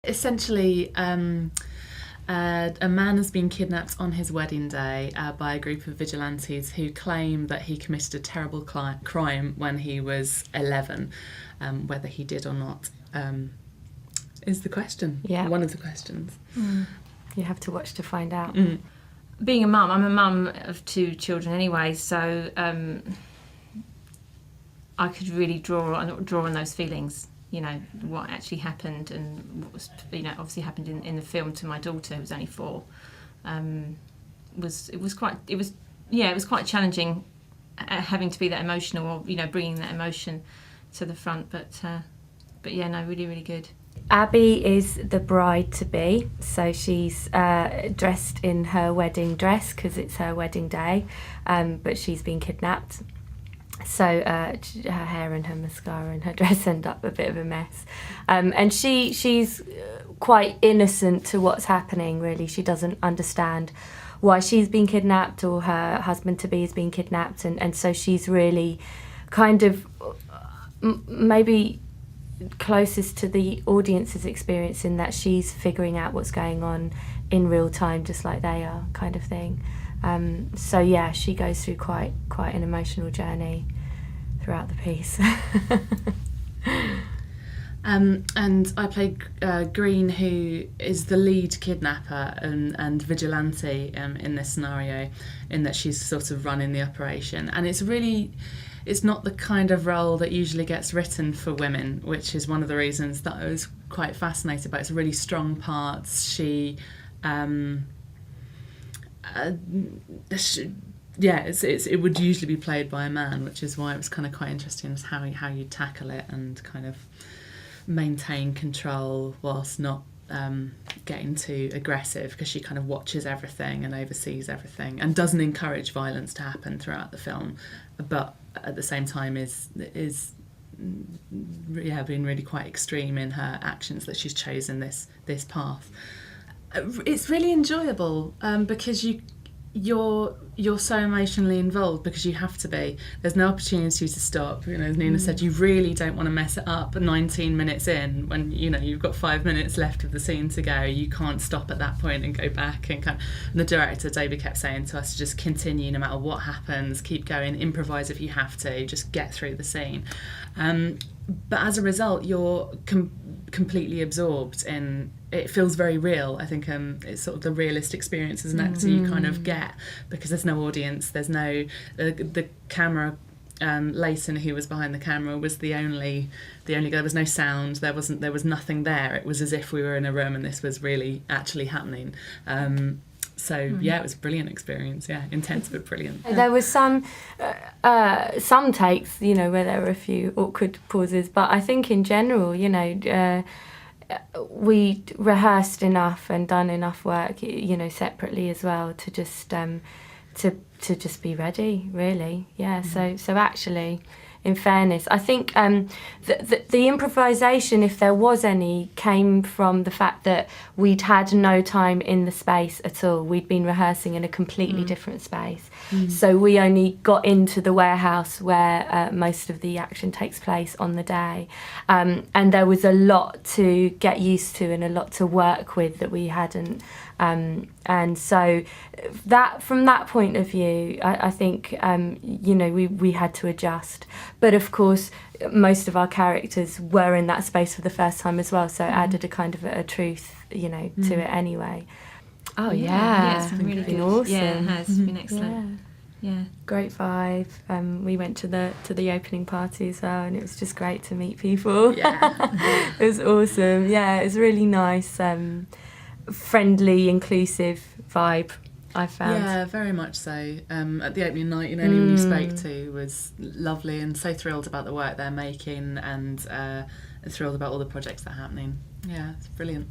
essentially, a man has been kidnapped on his wedding day by a group of vigilantes who claim that he committed a terrible crime when he was 11. Whether he did or not is the question. Yeah. One of the questions. You have to watch to find out. Being a mum, I'm a mum of 2 children anyway, so I could really draw on those feelings. You know, what actually happened and what was, obviously happened in the film to my daughter, who was only 4. It was quite challenging having to be that emotional, or bringing that emotion to the front. But yeah, no, really, really good. Abby is the bride-to-be, so she's dressed in her wedding dress because it's her wedding day, but she's been kidnapped. So her hair and her mascara and her dress end up a bit of a mess. And she's quite innocent to what's happening, really. She doesn't understand why she's been kidnapped or her husband-to-be has been kidnapped. And so she's really kind of maybe closest to the audience's experience in that she's figuring out what's going on in real time, just like they are, kind of thing. So yeah, she goes through quite an emotional journey throughout the piece. And I play Green, who is the lead kidnapper and vigilante in this scenario, in that she's sort of running the operation. And it's not the kind of role that usually gets written for women, which is one of the reasons that I was quite fascinated by. It's a really strong part. She it would usually be played by a man, which is why it was kind of quite interesting as how you tackle it and kind of maintain control whilst not getting too aggressive, because she kind of watches everything and oversees everything and doesn't encourage violence to happen throughout the film, but at the same time is being really quite extreme in her actions, that she's chosen this path. It's really enjoyable because you're so emotionally involved, because you have to be. There's no opportunity to stop. As Nina said, you really don't want to mess it up 19 minutes in when you've got 5 minutes left of the scene to go. You can't stop at that point and go back and the director David kept saying to us to just continue no matter what happens, keep going, improvise if you have to, just get through the scene. But as a result, you're completely absorbed in. It feels very real. I think it's sort of the realist experience as an actor you kind of get, because there's no audience, there's no the camera. Layton, who was behind the camera, was the only guy. There was no sound. There was nothing there. It was as if we were in a room and this was really actually happening. Yeah, it was a brilliant experience. Yeah, intense but brilliant. There was some takes, where there were a few awkward pauses, but I think in general, we rehearsed enough and done enough work, separately as well, to just to just be ready, really. Yeah. So actually, in fairness, I think the improvisation, if there was any, came from the fact that we'd had no time in the space at all. We'd been rehearsing in a completely different space. So we only got into the warehouse where most of the action takes place on the day. And there was a lot to get used to and a lot to work with that we hadn't. And so that, from that point of view, I think, we had to adjust. But of course, most of our characters were in that space for the first time as well, so it added a kind of a truth, to it anyway. Oh yeah, it's been really good. Awesome. Yeah, it has been excellent. Yeah, great vibe. We went to the opening party as well, and it was just great to meet people. Yeah, it was awesome. Yeah, it was really nice, friendly, inclusive vibe, I found. Yeah, very much so. At the opening night, anyone you spoke to was lovely and so thrilled about the work they're making, and thrilled about all the projects that are happening. Yeah, it's brilliant.